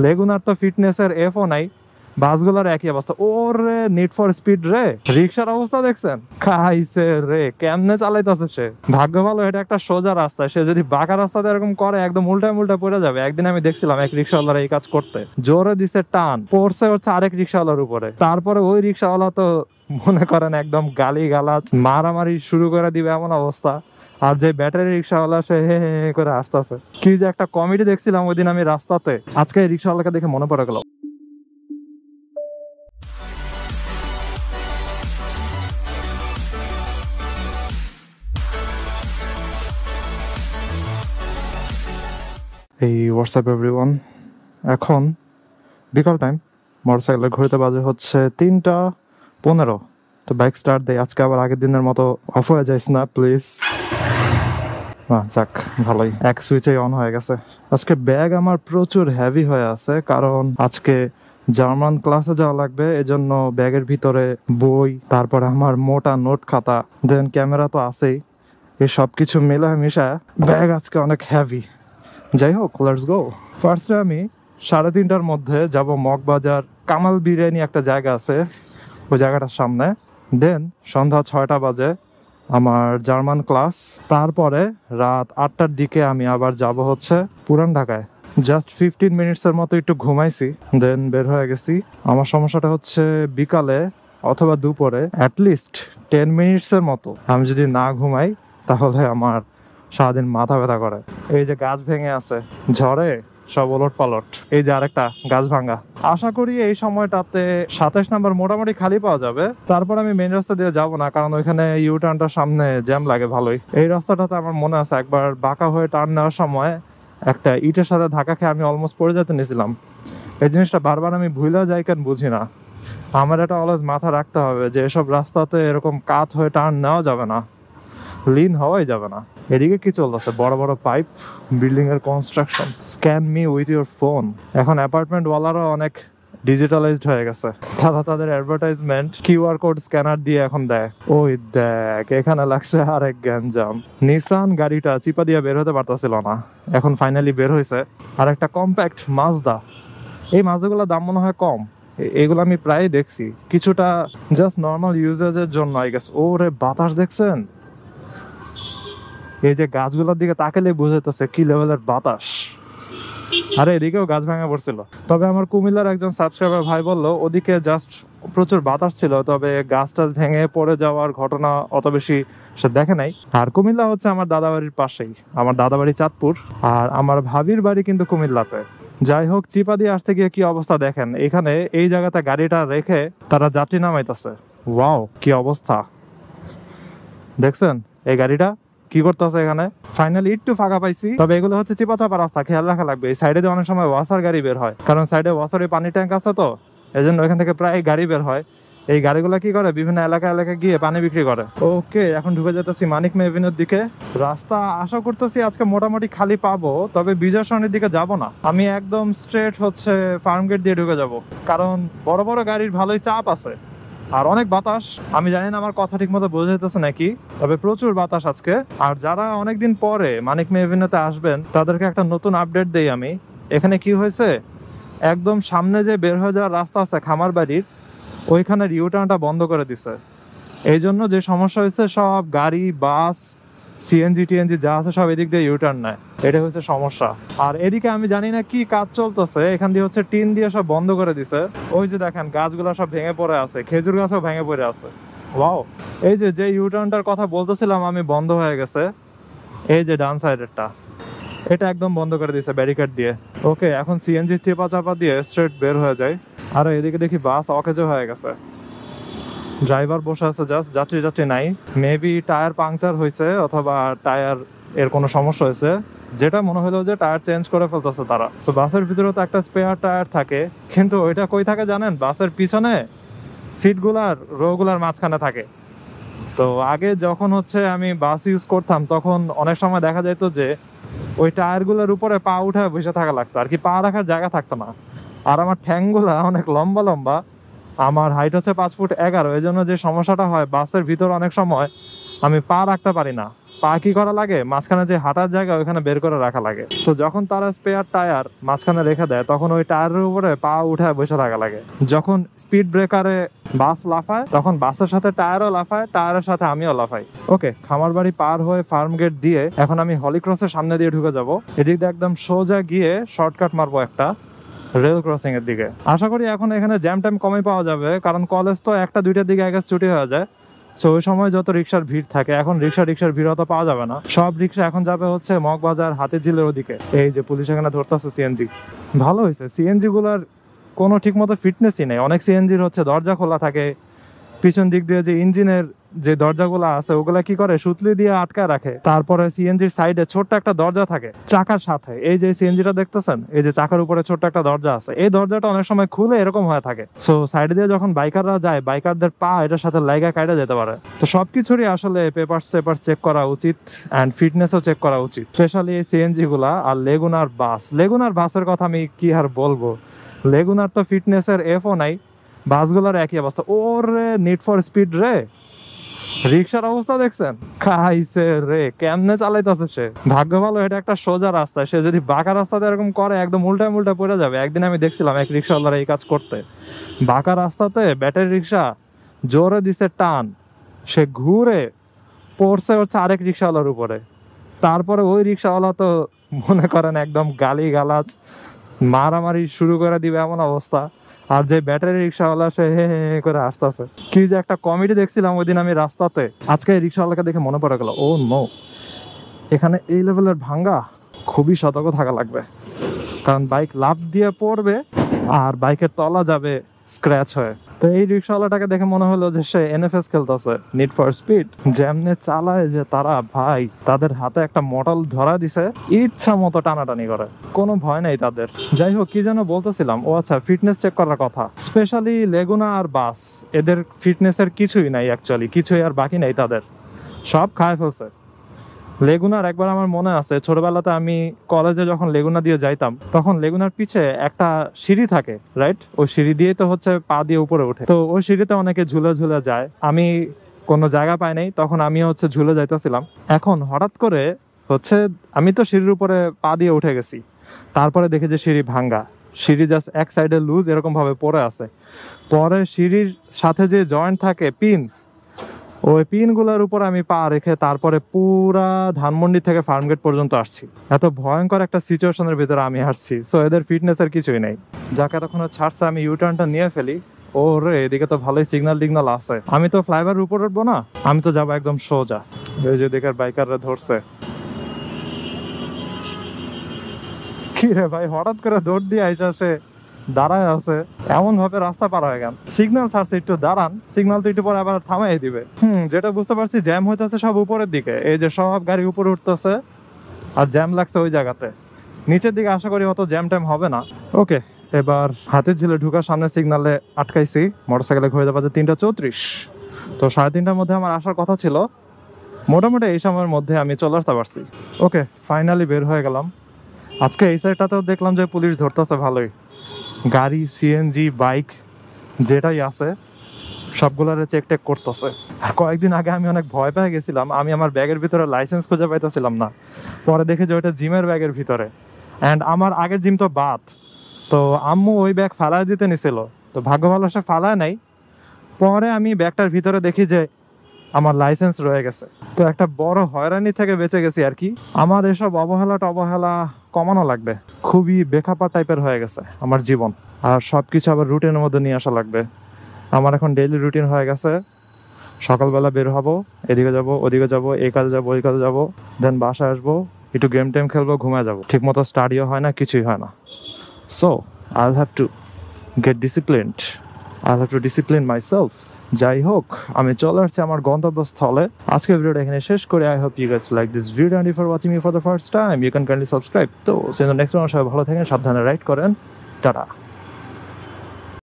লেগুনার তো ফিটনেসের এফও নাই, বাসগুলোর একই অবস্থা। ওরে নিড ফর স্পিড রে, রিক্সার অবস্থা দেখছেন? খাইছে রে, কেমনে চালাইতেছে সে। ভাগ্য ভালো এটা একটা সোজা রাস্তা, সে যদি বাঁকা রাস্তাতে এরকম করে একদম উল্টায় উল্টা পড়ে যাবে। একদিন আমি দেখছিলাম এক রিক্সাওয়ালার এই কাজ করতে, জোরে দিছে টান, পড়ছে হচ্ছে আরেক রিক্সাওয়ালার উপরে। তারপরে ওই রিক্সাওয়ালা তো মনে করেন একদম গালি গালাজ মারামারি শুরু করে দিবে এমন অবস্থা। আর যে ব্যাটারি রিক্সাওয়ালা সে হে হে হে করে আসতেছে। কি যে একটা কমেডি দেখছিলাম ওই দিন আমি রাস্তাতে, আজকে এই রিক্সাওয়ালাকে দেখে মনে পড়ে গেল। এই হোয়াটসঅ্যাপ এভরিওয়ান, এখন বিকাল টাইম, মোটরসাইকেলের ঘড়িতে বাজে হচ্ছে 3:15। তো বাইক স্টার্ট দেয়, আজকে আবার আগের দিনের মতো অফ হয়ে যাইস না প্লিজ। যাক ভালোই, এক সুইচে অন হয়ে গেছে। আজকে ব্যাগ আমার প্রচুর হেভি হয়ে আছে, কারণ আজকে জার্মান ক্লাসে যাওয়া লাগবে। এজন্য ব্যাগের ভিতরে বই, তারপরে আমার মোটা নোট খাতা, দেন ক্যামেরা তো আছেই। এই সব কিছু মিলা মিশা ব্যাগ আজকে অনেক হেভি। যাই হোক, লেটস গো। ফার্স্টে আমি 3:30টার মধ্যে যাব মগবাজার কামাল বিরিয়ানি একটা জায়গা আছে, ওই জায়গাটার সামনে। দেন সন্ধ্যা 6টা বাজে আমার জার্মান ক্লাস। তারপরে রাত 8টার দিকে আমি আবার যাব হচ্ছে পুরান ঢাকায়। জাস্ট 15 মিনিটসের মতো একটু ঘুমাইছি, দেন বের হয়ে গেছি। আমার সমস্যাটা হচ্ছে বিকালে অথবা দুপুরে অ্যাটলিস্ট 10 মিনিটসের মতো আমি যদি না ঘুমাই তাহলে আমার সারাদিন মাথা ব্যথা করে। এই যে গাছ ভেঙে আছে ঝড়ে, সব ওলট পালট। এই যে আরেকটা গাছ ভাঙা। আশা করি এই সময়টাতে 27 নাম্বার মোটামুটি খালি পাওয়া যাবে। তারপর আমি মেইন রাস্তা দিয়ে যাব না, কারণ ওইখানে ইউটার্নটার সামনে জ্যাম লাগে ভালোই। এই রাস্তাটাতে আমার মনে আছে একবার বাঁকা হয়ে টার্ন নেওয়ার সময় একটা ইটের সাথে ধাক্কা খেয়ে আমি অলমোস্ট পড়ে যেতে নিয়েছিলাম। এই জিনিসটা বারবার আমি ভুলে যাই, কেন বুঝি না। আমার এটা অলওয়েজ মাথা রাখতে হবে যে এসব রাস্তাতে এরকম কাত হয়ে টার্ন নেওয়া যাবে না, লিন হওয়াই যাবে না। এদিকে কি চলতেছে? বড় বড় পাইপ, বিল্ডিং এর construction. Scan me with your phone. এখন অ্যাপার্টমেন্ট ওয়ালারও অনেক ডিজিটালাইজড হয়ে গেছে, তারা তাদের অ্যাডভার্টাইজমেন্ট কিউআর কোড স্ক্যানার দিয়ে এখন দেয়। ওই দেখ, এখানে লাগছে আরেক গ্যাঞ্জাম। নিসান গাড়িটা চিপা দিয়ে বের হতে পারতেছিল না, এখন ফাইনালি বের হয়েছে। আর একটা কম্প্যাক্ট মাজদা। এই মাজদাগুলোর দাম মনে হয় কম, এগুলো আমি প্রায় দেখছি। কিছুটা জাস্ট নর্মাল ইউজেজের জন্য আই গেস। ওরে বাতাস দেখছেন? এই যে গাছগুলোর দিকে তাকালে বুঝাইতেছে কি লেভেলের বাতাস। আরে এদিকেও গাছ ভাঙা পড়ছিল। তবে আমার কুমিল্লার একজন সাবস্ক্রাইবার ভাই বললো ওদিকে জাস্ট প্রচুর বাতাস ছিল, তবে গাছ টাছ ভেঙে পড়ে যাওয়ার ঘটনা অত বেশি সে দেখে নাই। আর কুমিল্লা হচ্ছে আমার দাদাবাড়ির পাশেই, আমার দাদাবাড়ি চাঁদপুর, আর আমার ভাবির বাড়ি কিন্তু কুমিল্লাতে। যাই হোক, চিপা দিয়ে আসতে গিয়ে কি অবস্থা দেখেন। এখানে এই জায়গাতে গাড়িটা রেখে তারা যাত্রী নামাইতেছে। ওয়াও, কি অবস্থা দেখছেন? এই গাড়িটা কি করতেছে এখানে। ফাইনালি একটু ফাঁকা পাইছি, তবে এগুলো হচ্ছে চিপা চাপা রাস্তা, খেয়াল রাখা লাগবে। এই সাইডে অনেক সময় ওয়াসার গাড়ি বের হয়, কারণ সাইডে ওয়াসারের পানি ট্যাঙ্ক আছে, তো এজন্য এখান থেকে প্রায় গাড়ি বের হয়। এই গাড়িগুলো কি করে, বিভিন্ন এলাকা এলাকায় গিয়ে পানি বিক্রি করে। ওকে, এখন ঢুকে যেতেছি মানিক মে এভিনিউর দিকে। রাস্তা আশা করতেছি আজকে মোটামুটি খালি পাবো, তবে বিজয় সরণির দিকে যাব না। আমি একদম স্ট্রেট হচ্ছে ফার্ম গেট দিয়ে ঢুকে যাব, কারণ বড় বড় গাড়ির ভালোই চাপ আছে আর অনেক বাতাস। আমি জানি না আমার কথা ঠিক মতো বোঝা যেতেছে নাকি, তবে প্রচুর বাতাস আজকে। আর যারা অনেকদিন পরে মানিক মে এভিনিউতে আসবেন তাদেরকে একটা নতুন আপডেট দেই আমি। এখানে কি হয়েছে, একদম সামনে যে বের হয়ে যাওয়ার রাস্তা আছে খামার বাড়ির, ওইখানের ইউটার্নটা বন্ধ করে দিছে। এই জন্য যে সমস্যা হয়েছে, সব গাড়ি, বাস, সিএনজি টিএনজি যা আছে সব এদিক দিয়ে ইউটার্ন নেয়, এটা হচ্ছে সমস্যা। আর এদিকে আমি জানি না কি কাজ চলতেছে, এখান দিয়ে হচ্ছে টিন দিয়ে সব বন্ধ করে দিছে। ওই যে দেখেন গাছগুলো সব ভেঙে পড়ে আছে, খেজুর গাছও ভেঙে পড়ে আছে। ওয়াও, এই যে ইউটার্নটার কথা বলতেছিলাম আমি বন্ধ হয়ে গেছে, এই যে ডান সাইডেরটা, এটা একদম বন্ধ করে দিছে ব্যারিকেড দিয়ে। ওকে, এখন সিএনজি চেপা চাপা দিয়ে স্ট্রেট বের হয়ে যায়। আর এদিকে দেখি বাস অকেজো হয়ে গেছে, ড্রাইভার বসে আছে, জাস্ট যাত্রী নাই। মেবি টায়ার পাংচার হয়েছে অথবা টায়ার এর কোনো সমস্যা হয়েছে, যেটা মনে হলো যে টায়ার চেঞ্জ করে ফেলতেছে তারা। তো বাসের ভিতরে তো একটা স্পেয়ার টায়ার থাকে, কিন্তু ওইটা কই থাকে জানেন? বাসের পিছনে সিটগুলার রোগুলার মাঝখানে থাকে। তো আগে যখন হচ্ছে আমি বাস ইউজ করতাম তখন অনেক সময় দেখা যেত যে ওই টায়ারগুলোর উপরে পা উঠে বসে থাকা লাগতো, আর কি পা রাখার জায়গা থাকতো না। আর আমার ঠ্যাংগুলা অনেক লম্বা লম্বা, আমার হাইট হচ্ছে 5 ফুট 11, এই জন্য যে সমস্যাটা হয় বাসের ভিতর অনেক সময় আমি পা রাখতে পারি না। পা কি করা লাগে, মাঝখানে যে হাঁটার জায়গা ওইখানে বের করে রাখা লাগে। তো যখন তারা স্পেয়ার টায়ার মাঝখানে রেখে দেয় তখন ওই টায়ারের উপরে পা উঠে বসে থাকা লাগে। যখন স্পিড ব্রেকারে বাস লাফায় তখন বাসের সাথে টায়ারও লাফায়, টায়ারের সাথে আমিও লাফাই। ওকে, খামার বাড়ি পার হয়ে ফার্ম গেট দিয়ে এখন আমি হলিক্রসের সামনে দিয়ে ঢুকে যাব। এদিক দিয়ে একদম সোজা গিয়ে শর্টকাট মারবো একটা রেল ক্রসিং এর দিকে। আশা করি এখন এখানে জ্যাম টাইম কমে পাওয়া যাবে, কারণ কলেজ তো 1টা-2টার দিকে আগে ছুটি হয়ে যায়। সো ওই সময় যত রিক্সার ভিড় থাকে, এখন রিক্সার ভিড় অত পাওয়া যাবে না। সব রিক্সা এখন যাবে হচ্ছে মগবাজার হাতিঝিলের ওদিকে। এই যে পুলিশ এখানে ধরতেছে সিএনজি। ভালো হয়েছে, সিএনজি গুলার কোনো ঠিক মতো ফিটনেসই নেই। অনেক সিএনজির হচ্ছে দরজা খোলা থাকে, পিছন দিক দিয়ে যে ইঞ্জিনের যে দরজাগুলো আছে ওগুলা কি করে সুতলি দিয়ে আটকায় রাখে। তারপরে সিএনজির সাইডে ছোট্ট একটা দরজা থাকে চাকার সাথে। এই যে সিএনজিটা দেখতেছেন, এই যে চাকার উপরে ছোট্ট একটা দরজা আছে, এই দরজাটা অনেক সময় খুলে এরকম হয়ে থাকে। সো সাইডে দিয়ে যখন বাইকাররা যায়, বাইকারদের পা এটার সাথে লাইগা কাটা যেতে পারে। তো সবকিছুরই আসলে পেপারস চেক করা উচিত, অ্যান্ড ফিটনেসও চেক করা উচিত, স্পেশালি এই সিএনজি গুলা। আর লেগুনার বাসের কথা আমি কি আর বলবো, লেগুনার তো ফিটনেসের এফও নাই, বাসগুলোর একই অবস্থা। ওরে নিড ফর স্পিড রে, রিক্সার অবস্থা দেখছেন, খাইছে রে, কেমনে চালাইতেছে সে। ভাগ্য ভালো এটা একটা সোজা রাস্তা, সে যদি বাঁকা রাস্তাতে এরকম করে একদম উল্টা পড়ে যাবে। একদিন আমি দেখছিলাম এক রিক্সাওয়ালারা এই কাজ করতে, বাঁকা রাস্তাতে ব্যাটারি রিক্সা জোরে দিছে টান, সে ঘুরে পড়ছে হচ্ছে আরেক রিক্সাওয়ালার উপরে। তারপরে ওই রিক্সাওয়ালা তো মনে করেন একদম গালি গালাজ মারামারি শুরু করে দিবে এমন অবস্থা। আর যে ব্যাটারি রিক্সাওয়ালা সে হে হে করে আসতেছে। কি যে একটা কমেডি দেখছিলাম ওই দিন আমি রাস্তাতে, আজকে এই রিক্সাওয়ালাকে দেখে মনে পড়ে গেল, ও নো, এখানে এই লেভেলের ভাঙ্গা, খুবই সতর্ক থাকা লাগবে, কারণ বাইক লাফ দিয়ে পড়বে আর বাইকের তলা যাবে স্ক্র্যাচ হয়ে। তো এই রিক্সাওয়ালাটাকে দেখে মনে হলো যে সে এনএফএস খেলতেছে, নিড ফর স্পিড। যেমনে চালায় যে তারা, ভাই তাদের হাতে একটা মডেল ধরা দিছে, ইচ্ছা মতো টানাটানি করে, কোনো ভয় নেই তাদের। যাই হোক, কি যেন বলতেছিলাম, ও আচ্ছা, ফিটনেস চেক করার কথা। স্পেশালি লেগুনা আর বাস, এদের ফিটনেসের কিছুই নাই, অ্যাকচুয়ালি কিছুই আর বাকি নেই, তাদের সব খায় ফেলছে। লেগুনার একবার আমার মনে আছে, ছোটবেলাতে আমি কলেজে যখন লেগুনা দিয়ে যাইতাম তখন লেগুনার পিছে একটা সিঁড়ি থাকে, রাইট? ওই সিঁড়ি দিয়ে তো হচ্ছে পা দিয়ে উপরে ওঠে। তো ওই সিঁড়িতে অনেকে ঝুলে যায়, আমি কোনো জায়গা পাই নাই, তখন আমি হচ্ছে ঝুলে যাইতেছিলাম। এখন হঠাৎ করে হচ্ছে আমি তো সিঁড়ির উপরে পা দিয়ে উঠে গেছি, তারপরে দেখি যে সিঁড়ি ভাঙ্গা, সিঁড়ি জাস্ট এক সাইডে লুজ এরকম ভাবে পড়ে আছে। পরে সিঁড়ির সাথে যে জয়েন্ট থাকে পিন, ওই পিনগুলোর উপর আমি পা রেখে তারপরে পুরা ধানমন্ডি থেকে ফার্মগেট পর্যন্ত আসছি। এত ভয়ঙ্কর একটা সিচুয়েশনের ভিতরে আমি আসছি। সো এদের ফিটনেসের কিছুই নেই। যাকে এতক্ষণ ছাড়ছে আমি ইউটার্নটা নিয়ে ফেলি। ও রে, এদিকে তো ভালোই সিগন্যাল আছে। আমি তো ফ্লাইওভার উপর উঠবো না, আমি তো যাবো একদম সোজা। ওই যে দিকের বাইকাররা ধরছে। কি রে ভাই, হঠাৎ করে দৌড় দিয়ে আইসে, দাঁড়ায় আছে, এমন ভাবে রাস্তা পার হয়ে গেল। সিগন্যাল ছাড়ছে, একটু দাঁড়ান, সিগন্যাল তো একটু পরে আবার থামাই দিবে। যেটা বুঝতে পারছি, জ্যাম হইতেছে সব উপরের দিকে। এই যে সব গাড়ি উপরে উঠতেছে আর জ্যাম লাগছে ওই জায়গাতে। নিচের দিকে আশা করি অত জ্যাম ট্যাম হবে না। ওকে, এবার হাতিঝিলে ঢুকার সামনে সিগন্যালে আটকাইছি। মোটরসাইকেলে ঘুরে যাবে 3:34। তো 3:30টার মধ্যে আমার আসার কথা ছিল। মোটামুটি এই সময়ের মধ্যে আমি চলে আসতে পারছি। ওকে, ফাইনালি বের হয়ে গেলাম। আজকে এই সাইডটাতেও দেখলাম যে পুলিশ ধরতেছে ভালোই। গাড়ি, সিএনজি, বাইক যেটাই আছে সবগুলারে চেক টেক করতেছে। আর কয়েকদিন আগে আমি অনেক ভয় পেয়ে গেছিলাম, আমি আমার ব্যাগের ভিতরে লাইসেন্স খুঁজে পাইতেছিলাম না। পরে দেখে যে ওইটা জিমের ব্যাগের ভিতরে, অ্যান্ড আমার আগের জিম তো বাদ। তো আম্মু ওই ব্যাগ ফালায় দিতে নিছিল, তো ভাগ্য ভালো সে ফালায় নাই। পরে আমি ব্যাগটার ভিতরে দেখি যে আমার লাইসেন্স রয়ে গেছে। তো একটা বড় হয়রানি থেকে বেঁচে গেছি আর কি। আমার এসব অবহেলা কমানো লাগবে। খুবই বেখাপা টাইপের হয়ে গেছে আমার জীবন, আর সবকিছু আবার রুটিনের মধ্যে নিয়ে আসা লাগবে। আমার এখন ডেইলি রুটিন হয়ে গেছে, সকালবেলা বের হবো, এদিকে যাব, ওদিকে যাব, এই কাজে যাবো, ওই কাজে যাবো, দেন বাসায় আসবো, একটু গেম টেম খেলবো, ঘুমিয়ে যাবো। ঠিক মতো স্টাডিও হয় না, কিছুই হয় না। So I have to get disciplined, I have to discipline myself. যাই হোক, আমি চলে আসছি আমার গন্তব্যস্থলে। আজকে ভিডিওটা এখানে শেষ করে I hope you guys like this video, and if you are watching me for the first time you can kindly subscribe. তো সেই নেক্সট সবাই ভালো থাকেন, সাবধানে রাইড করেন, টাটা।